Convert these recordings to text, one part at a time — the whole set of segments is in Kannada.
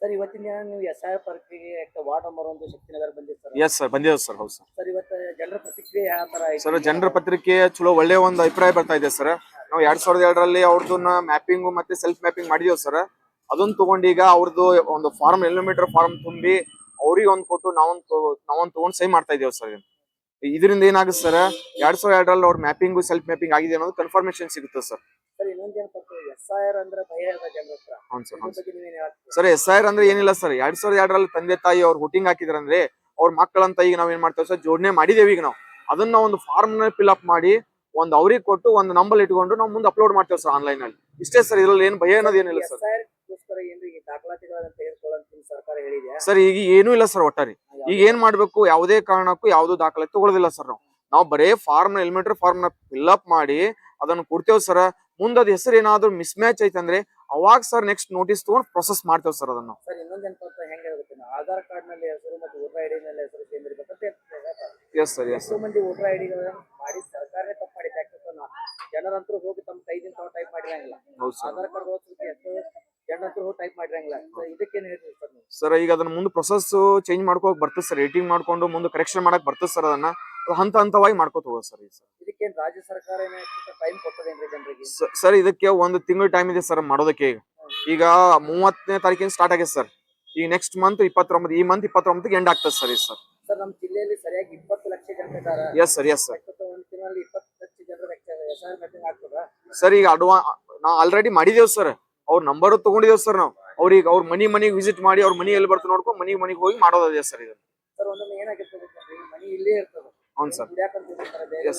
ಸರ್ ಇವತ್ತಿನ ದಿನ ನೀವು SIR ಪಾರ್ಕಿಗೆ ವಾರ್ಡ್ ನಂಬರ್ 1 ಶಕ್ತಿನಗರ ಬಂದಿದ್ದೀರಿ ಸರ್. ಎಸ್ ಸರ್ ಬಂದಿದೆ ಸರ್. ಹೌದು ಸರ್. ಸರ್ ಇವತ್ತು ಜನರ ಪ್ರತಿಕ್ರಿಯೆ ಯಾವ ತರ ಐತಿ ಸರ್ ಜನರ ಪತ್ರಿಕೆ ಚಲೋ ಒಳ್ಳೆ ಒಂದು ಅಭಿಪ್ರಾಯ ಬರ್ತಾ ಇದೆ ಸರ್. ನಾವು 2002ರಲ್ಲಿ ಅವ್ರದನ್ನ ಮ್ಯಾಪಿಂಗ್ ಮತ್ತೆ ಸೆಲ್ಫ್ ಮ್ಯಾಪಿಂಗ್ ಮಾಡಿದೇವ್ ಸರ್. ಅದನ್ನ ತಗೊಂಡು ಈಗ ಅವ್ರದ್ದು ಒಂದು ಫಾರ್ಮ್ ಎಲಿಮೀಟರ್ ಫಾರ್ಮ್ ತುಂಬಿ ಅವ್ರಿಗೆ ಒಂದ್ ಕೊಟ್ಟು ನಾವೊಂದ್ ತಗೊಂಡ್ ಸೈ ಮಾಡ್ತಾ ಇದೇವ್ ಸರ್. ಇದರಿಂದ ಏನಾಗುತ್ತೆ ಸರ್, 2002ರಲ್ಲಿ ಅವ್ರ ಮ್ಯಾಪಿಂಗ್ ಸೆಲ್ಫ್ ಮ್ಯಾಪಿಂಗ್ ಆಗಿದೆ ಅನ್ನೋದು ಕನ್ಫರ್ಮೇಶನ್ ಸಿಗುತ್ತೆ ಸರ್. ಸರ್ ಇನ್ನೊಂದೇನಪ್ಪ SIR ಅಂದ್ರೆ ಭಯ ಅದ ಜನರ ಹತ್ರ. ಹೌದು ಸರ್. ಇದ್ರ ಬಗ್ಗೆ ನೀವೇನ್ ಹೇಳ್ತೀರಿ ಸರ್ SIR ಅಂದ್ರೆ ಏನಿಲ್ಲ ಸರ್, 2002ರಲ್ಲಿ ತಂದೆ ತಾಯಿ ಅವ್ರ ಹುಟ್ಟಿಂಗ್ ಹಾಕಿದ್ರಂದ್ರೆ ಅವ್ರ ಮಕ್ಕಳಂತ ಈಗ ನಾವ್ ಏನ್ ಮಾಡ್ತೇವೆ ಸರ್, ಜೋಡಣೆ ಮಾಡಿದೇವಿ. ಈಗ ನಾವು ಅದನ್ನ ಒಂದು ಫಾರ್ಮ್ ನ ಫಿಲ್ ಅಪ್ ಮಾಡಿ ಒಂದ್ ಅವ್ರಿಗೆ ಕೊಟ್ಟು ಒಂದು ನಂಬರ್ ಇಟ್ಕೊಂಡು ನಾವು ಮುಂದೆ ಅಪ್ಲೋಡ್ ಮಾಡ್ತೇವೆ ಸರ್ ಆನ್ಲೈನ್ ಅಲ್ಲಿ. ಇಷ್ಟೇ ಸರ್, ಇದ್ರಲ್ಲಿ ಏನ್ ಭಯ ಅನ್ನೋದು ಏನಿಲ್ಲ ಸರ್. SIR ಗೋಸ್ಕರ ಏನ್ರಿ ದಾಖಲಾತಿಗಳನ್ನ ತೆಗೆದುಕೊಳ್ಳಂತ ಸರ್ಕಾರ ಹೇಳಿದ್ಯಾ? ಸರ್ ಈಗ ಏನೂ ಇಲ್ಲ ಸರ್. ಒಟ್ಟಾರಿ ಈಗ ಏನ್ ಮಾಡ್ಬೇಕು, ಯಾವುದೇ ಕಾರಣಕ್ಕೂ ಯಾವ್ದು ದಾಖಲಾತಿ ತಗೊಳ್ಳೋದಿಲ್ಲ ಸರ್. ನಾವು ಬರೇ ಫಾರ್ಮ್ ಎಲಿಮೆಂಟರಿ ಫಾರ್ಮ್ ನ ಫಿಲ್ ಅಪ್ ಮಾಡಿ ಅದನ್ನ ಕೊಡ್ತೇವ್ ಸರ್. ಮುಂದ್ ಅದ್ ಹೆಸರು ಏನಾದ್ರು ಮಿಸ್ ಮ್ಯಾಚ್ ಐತಂದ್ರೆ ಅವಾಗ ಸರ್ ನೆಕ್ಸ್ಟ್ ನೋಟಿಸ್ ತಗೊಂಡು ಪ್ರೊಸೆಸ್ ಮಾಡ್ತೇವ್ ಸರ್ ಅದನ್ನ. ಸರ್ ಇನ್ನೊಂದೇನಪ್ಪ ಹೆಂಗ್ ಹೇಳ್ಬೇಕು, ಆಧಾರ್ ಕಾರ್ಡ್ ನಲ್ಲಿ ಹೆಸರು ಮತ್ತು ವೋಟರ್ ಐಡಿ ನಲ್ಲಿ ಹೆಸರು ಸೇಮ್ ಇರ್ಬೇಕಂತ ಎಸ್ ಸರ್. ಎಸ್ ಎಷ್ಟೋ ಮಂದಿ ವೋಟರ್ ಐಡಿಗಳನ್ನ ಮಾಡಿ ಸರ್ಕಾರನೇ ತಪ್ಪು ಮಾಡಿ ಜನರಂತರೂ ಹೋಗಿ ತಮ್ಮ ಕೈದಿಂದ ತಾವು ಟೈಪ್ ಮಾಡಿರಂಗಿಲ್ಲ. ಆಧಾರ್ ಕಾರ್ಡ್ ಎಷ್ಟೋ ಜನರಂತರೂ ಹೋಗಿ ಟೈಪ್ ಮಾಡಿರಂಗಿಲ್ಲ. ಇದಕ್ಕೇನು ಹೇಳ್ತೀವಿ ಸರ್ ನೀವು? ಸರ್ ಈಗ ಅದನ್ನ ಮುಂದೆ ಪ್ರೊಸೆಸ್ ಚೇಂಜ್ ಮಾಡ್ಕೋಕ್ ಬರ್ತದೆ ಸರ್. ಎಡಿಟಿಂಗ್ ಮಾಡ್ಕೊಂಡು ಮುಂದೆ ಕರೆಕ್ಷನ್ ಮಾಡಕ್ ಬರ್ತದೆ ಸರ್. ಅದನ್ನ ಹಂತ ಹಂತವಾಗಿ ಮಾಡ್ಕೋತ ಹೋಗೋದು ಸರ್. ಇದಕ್ಕೇನು ರಾಜ್ಯ ಸರ್ಕಾರ ಟೈಮ್ ಕೊಟ್ಟದೇನ್ರಿ ಜನರಿಗೆ? ಸರ್ ಇದಕ್ಕೆ ಒಂದು ತಿಂಗಳ ಟೈಮ್ ಇದೆ ಸರ್ ಮಾಡೋದಕ್ಕೆ. ಈಗ 30ನೇ ತಾರೀಕಿನ ಸ್ಟಾರ್ಟ್ ಆಗಿದೆ ಸರ್. ಈಗ ನೆಕ್ಸ್ಟ್ ಮಂತ್ 29, ಈ ಮಂತ್ 29ಗೆ ಎಂಡ್ ಆಗ್ತದೆ ಸರ್. ಸರ್ ಸರ್ ನಮ್ಮ ಜಿಲ್ಲೆಯಲ್ಲಿ ಸರಿಯಾಗಿ 20 ಲಕ್ಷ ಜನ ಇದ್ದಾರೆ. Yes sir. Yes sir. ಒಂದು ತಿಂಗಳಲ್ಲಿ 20 ಲಕ್ಷ ಜನರ SIR ಮ್ಯಾಪಿಂಗ್ ಆಗ್ತದ ಸರ್. ಈಗ ನಾವು ಆಲ್ರೆಡಿ ಮಾಡಿದೇವ್ ಸರ್. ಅವ್ರ ನಂಬರ್ ತಗೊಂಡಿದೇವ್ ಸರ್. ನಾವು ಅವ್ರಿಗೆ ಅವ್ರ ಮನಿಗೆ ವಿಸಿಟ್ ಮಾಡಿ ಅವ್ರ ಮನಿ ಎಲ್ಲಿ ಬರ್ತದೆ ನೋಡ್ಕೊಂಡು ಮನಿಗೆ ಹೋಗಿ ಮಾಡೋದೇ ಸರ್. ಇದು ಸರ್ ಒಂದೊಮ್ಮೆ ಏನಾಗಿರ್ತದೆ, ಮನಿ ಇಲ್ಲೇ ಇರ್ತದೆ. ಹೌದು ಸರ್. S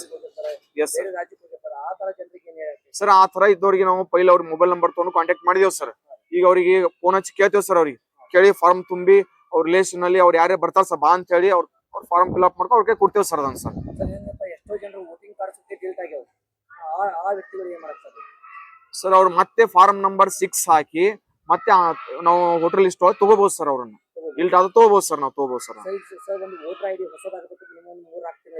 yes sir. ರಾಜ್ಯಕ್ಕೆ ಹೋಗಿರ್ತಾರೆ, ಆ ತರ ಜನರಿಗೆ ಏನ್ ಹೇಳ್ತೀವಿ ಸರ್? ಆ ತರ ಇದ್ದವ್ರಿಗೆ ನಾವು ಪೈಲ ಅವ್ರ ಮೊಬೈಲ್ ನಂಬರ್ ತಗೊಂಡು ಕಾಂಟ್ಯಾಕ್ಟ್ ಮಾಡಿದೇವ್ ಸರ್. ಈಗ ಅವ್ರಿಗೆ ಫೋನ್ ಹಚ್ಚಿ ಕೇಳ್ತೇವ್ ಸರ್. ಅವ್ರಿಗೆ ಕೇಳಿ ಫಾರ್ಮ್ ತುಂಬಿ ಅವ್ರ ರಿಲೇಷನ್ ಅಲ್ಲಿ ಅವ್ರು ಯಾರೇ ಬರ್ತಾರ ಸರ್ ಬಾ ಅಂತ ಹೇಳಿ ಅವ್ರ ಫಾರ್ಮ್ ಫಿಲ್ ಅಪ್ ಮಾಡ್ಕೊಂಡು ಅವ್ರಿಗೆ ಕೊಡ್ತೇವ್ ಸರ್ ಅದನ್ನ ಸರ್. ಎಷ್ಟೋ ಜನರು ವೋಟಿಂಗ್ ಕಾರ್ಡ್ ಡಿಲೀಟ್ ಆಗ್ಯಾವ, ಆ ವ್ಯಕ್ತಿಗಳು ಏನ್ ಮಾಡ್ತಾರೆ ಸರ್? ಅವ್ರು ಮತ್ತೆ ಫಾರ್ಮ್ ನಂಬರ್ 6 ಹಾಕಿ ಮತ್ತೆ ನಾವು ಹೋಟೆಲ್ ಲಿಸ್ಟ್ ಒಳಗೆ ತಗೋಬಹುದು ಸರ್. ಅವ್ರನ್ನ ಇಲ್ಲಿ ಅದು ತಗೋಬಹುದು ಸರ್. ನಾವು ತಗೋಬಹುದು ಸರ್. ಸರ್ ಒಂದು ವೋಟರ್ ಐಡಿ ಹೊಸದಾಗಬೇಕು, ನಿಮ್ಮೊಂದು 3 ಆಗ್ತಿಲ್ಲ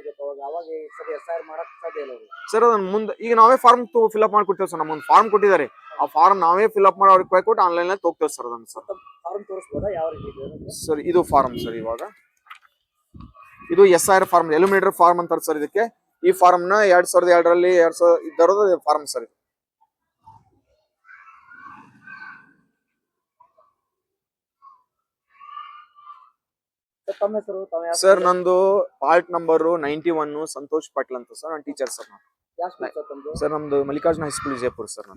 ಅವಾಗ ಸರಿ SIR ಮಾಡಕ್ ಸಾಧ್ಯ ಇಲ್ಲ ಸರ್. ಅದನ್ನ ಮುಂದೆ ಈಗ ನಾವೇ ಫಾರ್ಮ್ ಫಿಲ್ ಅಪ್ ಮಾಡಿ ಕೊಡ್ತೇವೆ ಸರ್. ನಮ್ಮೊಂದು ಫಾರ್ಮ್ ಕೊಟ್ಟಿದ್ದಾರೆ, ಆ ಫಾರ್ಮ್ ನಾವೇ ಫಿಲ್ ಅಪ್ ಮಾಡಿ ಅವ್ರಿಗೆ ಕೈ ಕೊಟ್ಟು ಆನ್ಲೈನ್ ನಲ್ಲಿ ತಗೋತೇವೆ ಸರ್ ಅದನ್ನ ಸರ್. ಫಾರ್ಮ್ ತೋರಿಸಬಹುದಾ ಯಾವ ರೀತಿ ಸರ್? ಇದು ಫಾರ್ಮ್ ಸರ್. ಇವಾಗ ಇದು SIR ಫಾರ್ಮ್ ಎಲಿಮಿನೇಟರ್ ಫಾರ್ಮ್ ಅಂತಾರೆ ಸರ್ ಇದಕ್ಕೆ. ಈ ಫಾರ್ಮ್ ನ 2002ರಲ್ಲಿ 2002 ಫಾರ್ಮ್ ಸರ್. ಸರ್ ನಂದು ಪಾರ್ಟ್ ನಂಬರ್ 91 ಸಂತೋಷ್ ಪಾಟೀಲ್ ಅಂತ ಸರ್. ನಾನು ಟೀಚರ್ ಸರ್. ಸರ್ ನಮ್ದು Mallikarjuna high school Vijayapura sir.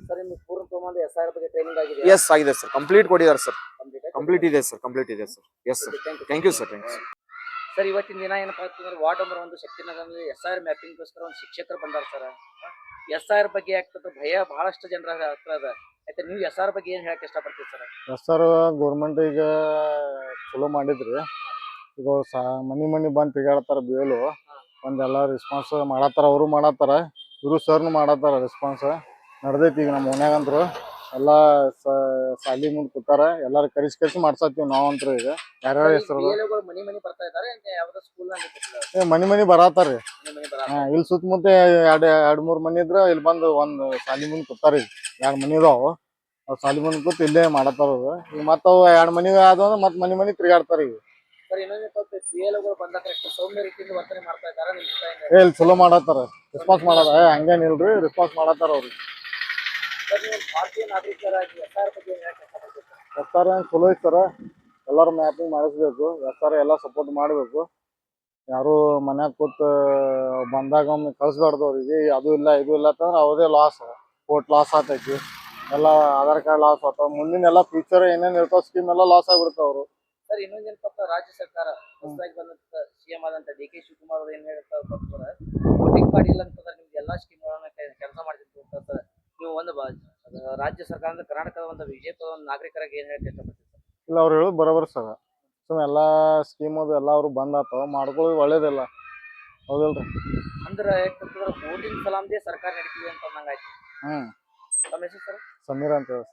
Yes ಆಗಿದೆ ಸರ್. ಕಂಪ್ಲೀಟ್ ಕೊಟ್ಟಿದ್ದಾರೆ ಸರ್. ಕಂಪ್ಲೀಟ್ ಇದೆ ಸರ್. ಕಂಪ್ಲೀಟ್ ಇದೆ sir. Yes sir. Thank you sir. Sir ಇವತ್ತಿನ ದಿನ ಏನಪ್ಪಾ ಅಂತಂದ್ರೆ ವಾರ್ಡ್ ನಂಬರ್ 1 ಶಕ್ತಿನಗರದಲ್ಲಿ SIR ಮ್ಯಾಪಿಂಗ್ ಗೋಸ್ಕರ ಒಂದು ಶಿಕ್ಷಕರು ಬಂದಾರ ಸರ್. SIR ಬಗ್ಗೆ ಆಗ್ತದೆ ಭಯ ಬಹಳಷ್ಟು ಜನರ ಹತ್ರ ಅದ. ಆಯ್ತಾ ನೀವು SIR ಬಗ್ಗೆ ಏನ್ ಹೇಳಕ್ ಇಷ್ಟಪಡ್ತೀವಿ ಸರ್? SIR ಗೌರ್ಮೆಂಟ್ ಈಗ ಚಲೋ ಮಾಡಿದ್ರಿ. ಈಗ ಮನಿ ಬಂದು ತಿರ್ಗಾಡ್ತಾರ ಬಿಎಲ್ ಒಂದೆಲ್ಲ ರೆಸ್ಪಾನ್ಸ್ ಮಾಡತ್ತಾರ. ಅವರು ಮಾಡತ್ತಾರ, ಇವರು ಸರ್ನು ಮಾಡತ್ತಾರ. ರೆಸ್ಪಾನ್ಸ್ ನಡ್ದೈತಿ. ಈಗ ನಮ್ಮ ಓನ್ಯಾಗಂತ್ರು ಎಲ್ಲ ಸಾಲಿ ಮುಂದೆ ಕೂತಾರ. ಎಲ್ಲಾರು ಕರಿಸಿ ಮಾಡ್ಸತ್ತೀವಿ ನಾವಂತ್ರು. ಈಗ ಯಾರ್ಯಾರ ಹೆಸರು ಮನಿ ಬರತ್ತಾರ್ರಿ. ಇಲ್ಲಿ ಸುತ್ತಮುತ್ತ 2-3 ಮನಿ ಇದ್ರ ಇಲ್ಲಿ ಬಂದು ಒಂದ್ ಸಾಲಿ ಮುಂದೆ ಕೂತಾರ. 2 ಮನಿ ಇದಾವ. ಅವ್ ಸಾಲಿ ಮುಂದೆ ಕೂತ್ ಇಲ್ಲೇ ಮಾಡತ್ತಾರ. ಈಗ ಮತ್ತ 2 ಮನಿ ಆದ ಮತ್ ಮನಿ ತಿರ್ಗಾಡ್ತಾರ. ಈಗ ಇಲ್ಲಿ ಚಲೋ ಮಾಡತ್ತಾರ. ರೆಸ್ಪಾನ್ಸ್ ಮಾಡತ್ತಾರ. ಹಂಗೇನಿಲ್ರಿ, ರೆಸ್ಪಾನ್ಸ್ ಮಾಡತ್ತಾರ ಅವ್ರಿಗೆ. SIR ಚಲೋ ಐತಿ ಸರ್. ಎಲ್ಲಾರು ಮ್ಯಾಪಿಂಗ್ ಮಾಡಿಸ್ಬೇಕು. SIR ಎಲ್ಲ ಸಪೋರ್ಟ್ ಮಾಡ್ಬೇಕು. ಯಾರು ಮನ್ಯಾಗ ಕೂತ್ ಬಂದಾಗ ಒಮ್ಮೆ ಕಳ್ಸ್ಬಾರ್ದು ಅವ್ರಿಗೆ. ಅದು ಇಲ್ಲ ಇದು ಇಲ್ಲ ಅಂತಂದ್ರೆ ಅವ್ರದೇ ಲಾಸ್, ಕೋರ್ಟ್ ಲಾಸ್ ಆಗ್ತೈತಿ. ಎಲ್ಲ ಆಧಾರ್ ಕಾರ್ಡ್ ಲಾಸ್ ಆಗ್ತಾವ. ಮುಂದಿನ ಎಲ್ಲ ಫ್ಯೂಚರ್ ಏನೇನ್ ಇರ್ತಾವ ಸ್ಕೀಮ್ ಎಲ್ಲ ಲಾಸ್ ಆಗ್ಬಿಡ್ತಾವ ಅವರು. ಸರ್ ಇನ್ನೊಂದೇನಪ್ಪ, ರಾಜ್ಯ ಸರ್ಕಾರ ಹೊಸದಾಗಿ ಬಂದಂತ CM ಆದಂತ DK ಶಿವಕುಮಾರ್ ಅವರು ಏನ್ ಹೇಳ್ತಾರೆ, ವೋಟಿಂಗ್ ಕಾರ್ಡ್ ಇಲ್ಲ ಅಂತಂದ್ರೆ ನಿಮ್ಗೆ ಎಲ್ಲಾ ಸ್ಕೀಮ್ಗಳನ್ನ ಕೆಲಸ ಮಾಡ್ತಿದ್ರು ಅಂತ ನೀವು ಒಂದು ರಾಜ್ಯ ಸರ್ಕಾರ ಅಂದ್ರೆ ಕರ್ನಾಟಕದ ಒಂದು ವಿಜಯಪುರ ಒಂದು ನಾಗರಿಕರಾಗಿ ಏನ್ ಹೇಳಕ್ ಇಷ್ಟಪಡ್ತೀವಿ ಸರ್? ಇಲ್ಲ, ಅವ್ರು ಹೇಳೋದು ಬರೋಬರ್ ಸರ್. ಎಲ್ಲಾ ಸ್ಕೀಮ್ ಅದು ಎಲ್ಲ ಅವ್ರು ಬಂದಾತಾವ ಮಾಡ್ಕೊಳ್ಳೋದು ಒಳ್ಳೇದಿಲ್ಲ. ಹೌದಲ್ರಿ? ಅಂದ್ರೆ ವೋಟಿಂಗ್ ಸಲಾಮದೇ ಸರ್ಕಾರ ನಡೀತಿದೆ ಅಂತ ಅಂದಂಗಾಯ್ತು. ತಮ್ಮ ಹೆಸರು ಸರ್? ಸಮೀರ್ ಅಂತ ಹೇಳಿ.